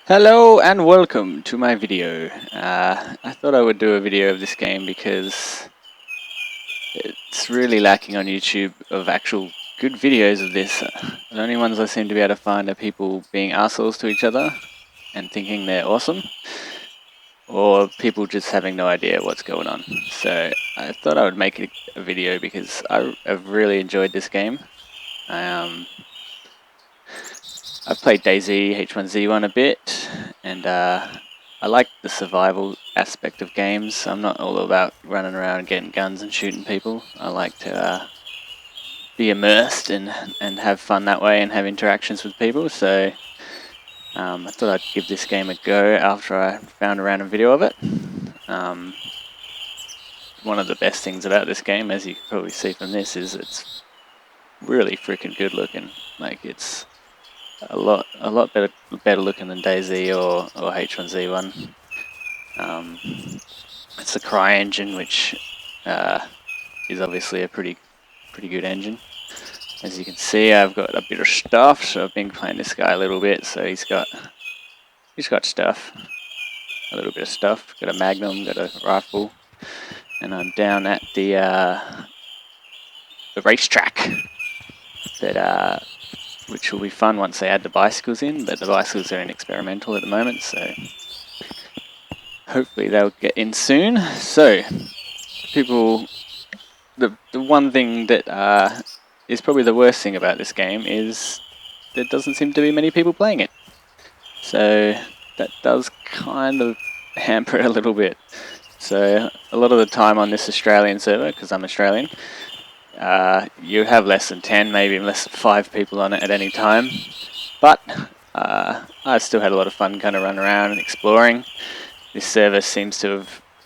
Hello and welcome to my video. I thought I would do a video of this game because it's really lacking on YouTube of actual good videos of this. The only ones I seem to be able to find are people being assholes to each other and thinking they're awesome, or people just having no idea what's going on. So I thought I would make a video because I've really enjoyed this game. I've played DayZ, H1Z1 a bit, and I like the survival aspect of games. I'm not all about running around getting guns and shooting people. I like to be immersed and have fun that way and have interactions with people. So I thought I'd give this game a go after I found a random video of it. One of the best things about this game, as you can probably see from this, is it's really freaking good looking. Like it's a lot better looking than DayZ or H1Z1. It's the Cry engine, which is obviously a pretty good engine. As you can see, I've got a bit of stuff, so I've been playing this guy a little bit. So he's got stuff, a little bit of stuff. Got a Magnum, got a rifle, and I'm down at the racetrack. That which will be fun once they add the bicycles in, but the bicycles are in experimental at the moment, so hopefully they'll get in soon. So people, the one thing that is probably the worst thing about this game is there doesn't seem to be many people playing it. So that does kind of hamper it a little bit. So a lot of the time on this Australian server, because I'm Australian, you have less than 10, maybe less than 5 people on it at any time. But I still had a lot of fun kind of running around and exploring. This server seems to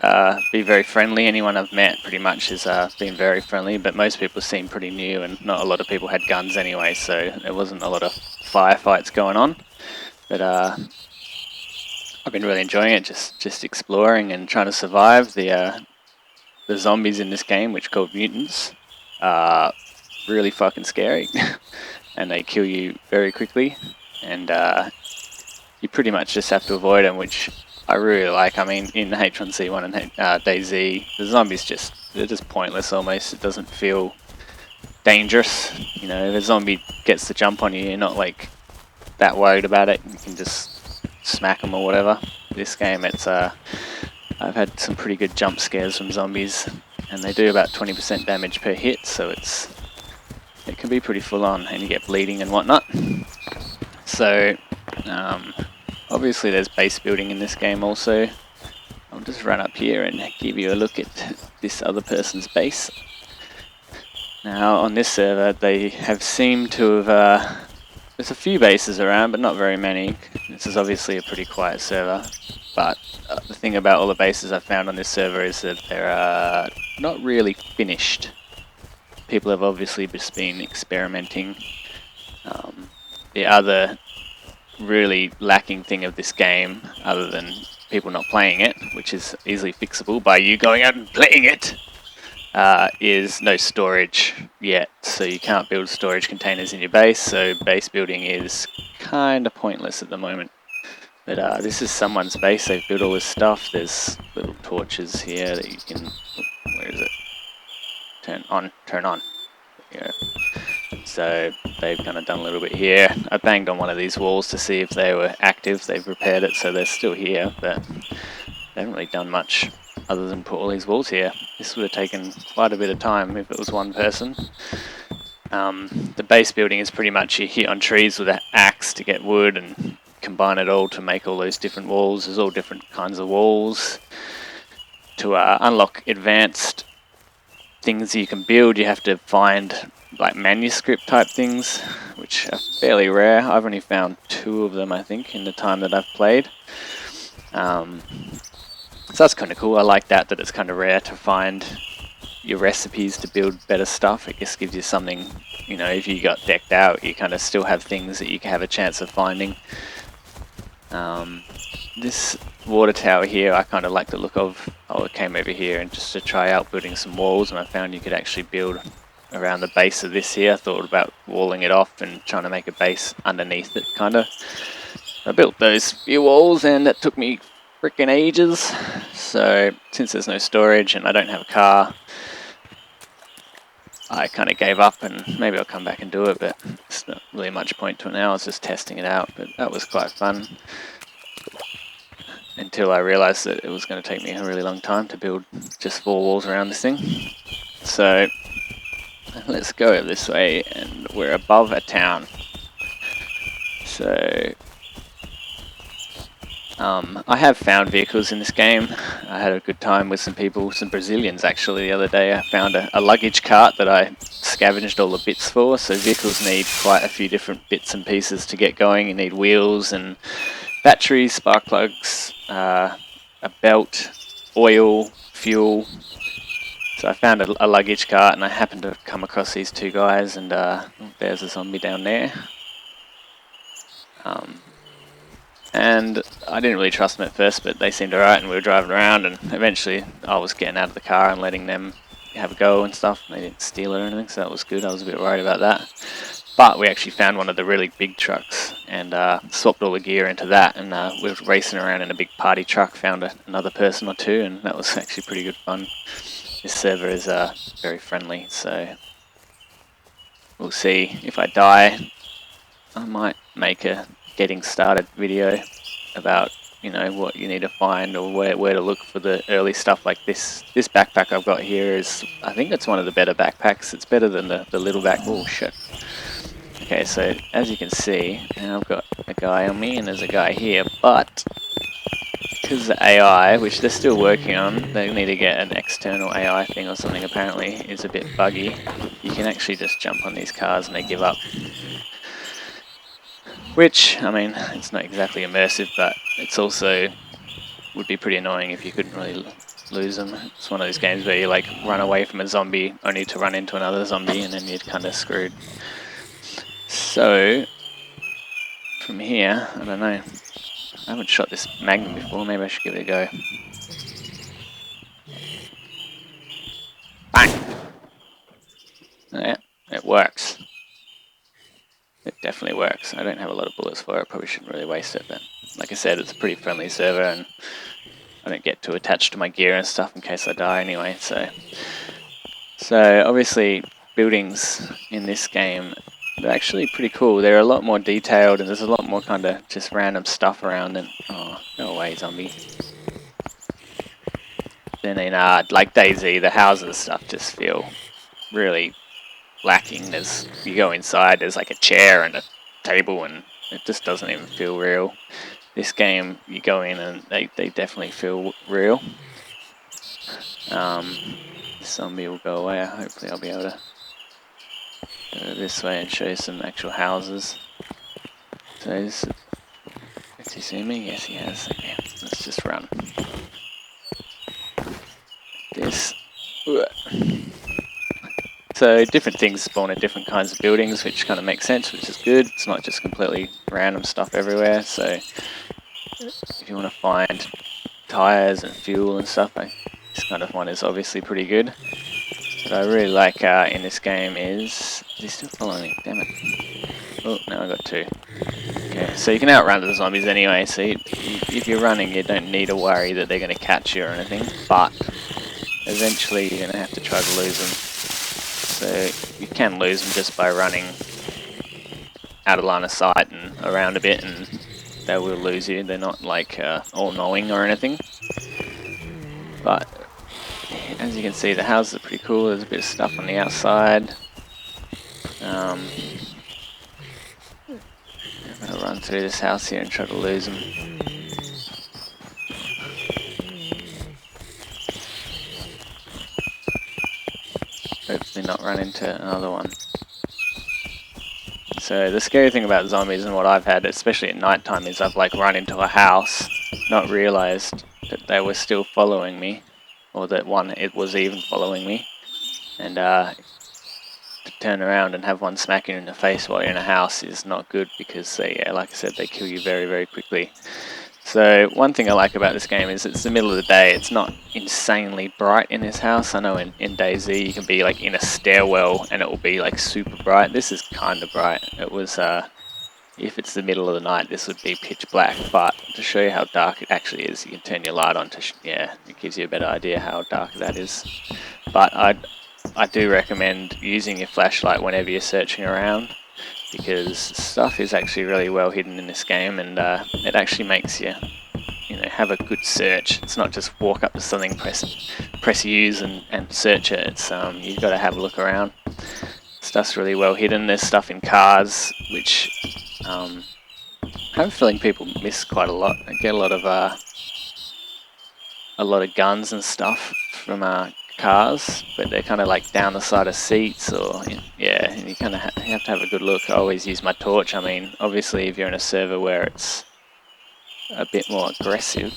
have be very friendly. Anyone I've met pretty much has been very friendly, but most people seem pretty new and not a lot of people had guns anyway, so there wasn't a lot of firefights going on. But I've been really enjoying it, just exploring and trying to survive. The zombies in this game, which are called mutants, are really fucking scary, and they kill you very quickly, and you pretty much just have to avoid them, which I really like. I mean, in H1Z1 and DayZ, the zombies they're just pointless almost. It doesn't feel dangerous. You know, if a zombie gets the jump on you, you're not like that worried about it. You can just smack them or whatever. This game, it's I've had some pretty good jump scares from zombies, and they do about 20% damage per hit, so it can be pretty full on, and you get bleeding and whatnot. So obviously there's base building in this game also. I'll just run up here and give you a look at this other person's base. Now on this server they have seemed to have, there's a few bases around but not very many. This is obviously a pretty quiet server, but the thing about all the bases I've found on this server is that they're not really finished. People have obviously just been experimenting. The other really lacking thing of this game, other than people not playing it, which is easily fixable by you going out and playing it, is no storage yet. So you can't build storage containers in your base, so base building is kind of pointless at the moment. But this is someone's base. They've built all this stuff. There's little torches here that you can, where is it? Turn on. There you go. So they've kind of done a little bit here. I banged on one of these walls to see if they were active. They've repaired it, so they're still here, but they haven't really done much other than put all these walls here. This would have taken quite a bit of time if it was one person. The base building is pretty much you hit on trees with an axe to get wood and combine it all to make all those different walls. There's all different kinds of walls. To unlock advanced things you can build, you have to find like manuscript type things, which are fairly rare. I've only found 2 of them, I think, in the time that I've played. So that's kind of cool. I like that it's kind of rare to find your recipes to build better stuff. It just gives you something, you know, if you got decked out, you kind of still have things that you can have a chance of finding. This water tower here, I kind of like the look of. I came over here and just to try out building some walls, and I found you could actually build around the base of this here. I thought about walling it off and trying to make a base underneath it, kind of. I built those few walls and that took me freaking ages. So since there's no storage and I don't have a car, I kind of gave up, and maybe I'll come back and do it, but it's not really much point to it now. I was just testing it out, but that was quite fun. Until I realised that it was going to take me a really long time to build just 4 walls around this thing. So let's go this way, and we're above a town. So I have found vehicles in this game. I had a good time with some people, some Brazilians actually the other day. I found a luggage cart that I scavenged all the bits for. So vehicles need quite a few different bits and pieces to get going. You need wheels and batteries, spark plugs, a belt, oil, fuel. So I found a luggage cart, and I happened to come across these 2 guys, and there's a zombie down there. And I didn't really trust them at first, but they seemed alright, and we were driving around, and eventually I was getting out of the car and letting them have a go and stuff, and they didn't steal it or anything, so that was good. I was a bit worried about that. But we actually found one of the really big trucks and swapped all the gear into that, and we were racing around in a big party truck, found another person or 2, and that was actually pretty good fun. This server is very friendly, so we'll see. If I die, I might make a getting started video about, you know, what you need to find or where to look for the early stuff. Like this backpack I've got here is, I think it's one of the better backpacks. It's better than the little back. Oh shit. Okay, so as you can see, now I've got a guy on me and there's a guy here, but because the AI, which they're still working on, they need to get an external AI thing or something, apparently is a bit buggy. You can actually just jump on these cars and they give up. Which, I mean, it's not exactly immersive, but it's also would be pretty annoying if you couldn't really lose them. It's one of those games where you like run away from a zombie only to run into another zombie and then you're kind of screwed. So, from here, I don't know. I haven't shot this Magnum before, maybe I should give it a go. Bang! Yeah, it works. It definitely works. I don't have a lot of bullets for it, probably shouldn't really waste it, but like I said, it's a pretty friendly server and I don't get too attached to my gear and stuff in case I die anyway, so obviously buildings in this game, they're actually pretty cool. They're a lot more detailed and there's a lot more kind of just random stuff around and, oh, go away zombie. Then in like DayZ, the houses and stuff just feel really lacking. You go inside, there's like a chair and a table and it just doesn't even feel real. This game, you go in and they definitely feel real. This zombie will go away. Hopefully I'll be able to go this way and show you some actual houses. So has he seen me? Yes he has. Okay, let's just run. This. So different things spawn in different kinds of buildings, which kind of makes sense, which is good. It's not just completely random stuff everywhere. So if you want to find tires and fuel and stuff, this kind of one is obviously pretty good. What I really like in this game is he still following me? Damn it! Oh, now I got 2. Okay, so you can outrun the zombies anyway. So if you're running, you don't need to worry that they're going to catch you or anything. But eventually, you're going to have to try to lose them. So you can lose them just by running out of line of sight and around a bit, and they will lose you. They're not like all-knowing or anything. But as you can see, the houses are pretty cool. There's a bit of stuff on the outside. I'm going to run through this house here and try to lose them. Hopefully not run into another one. So the scary thing about zombies and what I've had, especially at night time, is I've like run into a house, not realised that they were still following me, or that it was even following me, and to turn around and have one smack you in the face while you're in a house is not good, because they, like I said, they kill you very, very quickly. So one thing I like about this game is it's the middle of the day. It's not insanely bright in this house. I know in DayZ you can be like in a stairwell and it will be like super bright. This is kind of bright. It was, if it's the middle of the night, this would be pitch black. But to show you how dark it actually is, you can turn your light on to yeah, it gives you a better idea how dark that is. But I do recommend using your flashlight whenever you're searching around, because stuff is actually really well hidden in this game, and it actually makes you, have a good search. It's not just walk up to something, press use and search it. It's you've got to have a look around. Stuff's really well hidden. There's stuff in cars, which I have a feeling people miss quite a lot. I get a lot of guns and stuff from cars, but they're kind of like down the side of seats, or yeah, and you kind of you have to have a good look. I always use my torch. I mean, obviously, if you're in a server where it's a bit more aggressive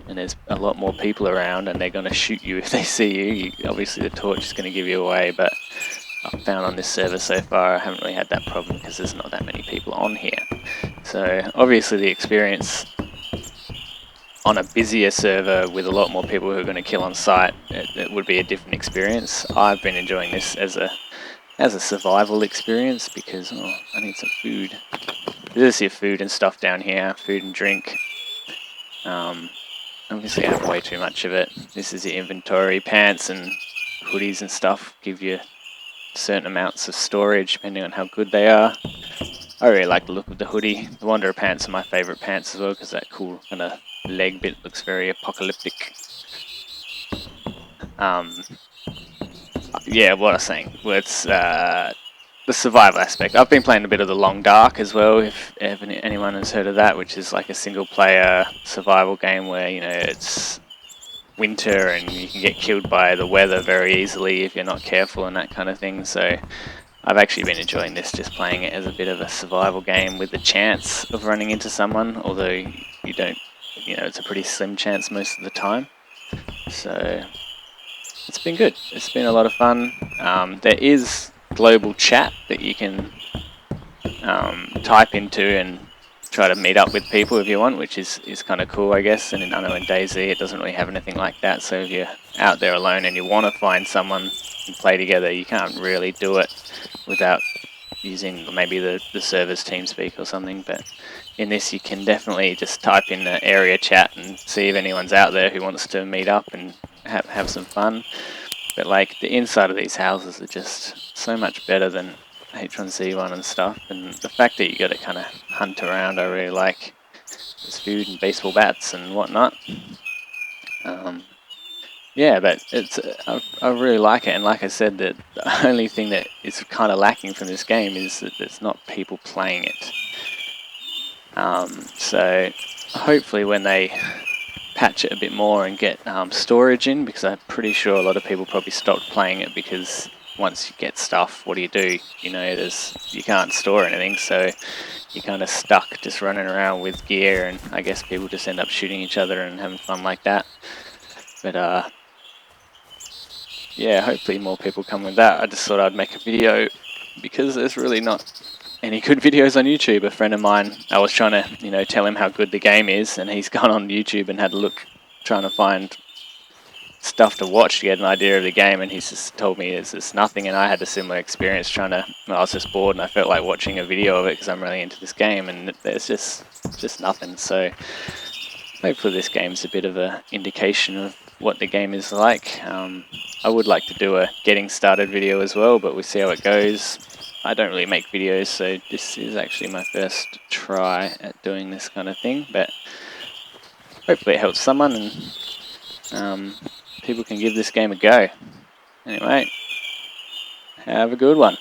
and there's a lot more people around and they're going to shoot you if they see you, obviously the torch is going to give you away. But I've found on this server so far I haven't really had that problem because there's not that many people on here. So obviously the experience on a busier server with a lot more people who are going to kill on sight, it would be a different experience. I've been enjoying this as a survival experience because I need some food. There's your food and stuff down here, food and drink. Obviously I have way too much of it. This is your inventory. Pants and hoodies and stuff give you certain amounts of storage depending on how good they are. I really like the look of the hoodie. The Wanderer pants are my favourite pants as well because that cool kind of leg bit looks very apocalyptic. Yeah, what I was saying. Well, it's the survival aspect. I've been playing a bit of the Long Dark as well, if anyone has heard of that, which is like a single player survival game where, it's winter and you can get killed by the weather very easily if you're not careful and that kind of thing. So I've actually been enjoying this, just playing it as a bit of a survival game with the chance of running into someone, although you don't, it's a pretty slim chance most of the time. So it's been good. It's been a lot of fun. There is global chat that you can type into and try to meet up with people if you want, which is kind of cool, I guess. And I know in DayZ it doesn't really have anything like that, so if you're out there alone and you want to find someone and play together, you can't really do it without using maybe the server's TeamSpeak or something. But in this you can definitely just type in the area chat and see if anyone's out there who wants to meet up and have some fun. But like the inside of these houses are just so much better than H1Z1 and stuff, and the fact that you got to kind of hunt around, I really like. There's food and baseball bats and whatnot. Yeah, but I really like it, and like I said, that the only thing that is kind of lacking from this game is that there's not people playing it. So hopefully when they patch it a bit more and get storage in, because I'm pretty sure a lot of people probably stopped playing it because once you get stuff, what do? You can't store anything, so you're kind of stuck just running around with gear, and I guess people just end up shooting each other and having fun like that. But yeah, hopefully more people come with that. I just thought I'd make a video because there's really not any good videos on YouTube. A friend of mine, I was trying to, tell him how good the game is, and he's gone on YouTube and had a look, trying to find stuff to watch to get an idea of the game, and he's just told me there's just nothing. And I had a similar experience I was just bored and I felt like watching a video of it because I'm really into this game, and there's just nothing. So hopefully this game's a bit of an indication of what the game is like. I would like to do a getting started video as well, but we'll see how it goes. I don't really make videos, so this is actually my first try at doing this kind of thing, but hopefully it helps someone and people can give this game a go. Anyway, have a good one.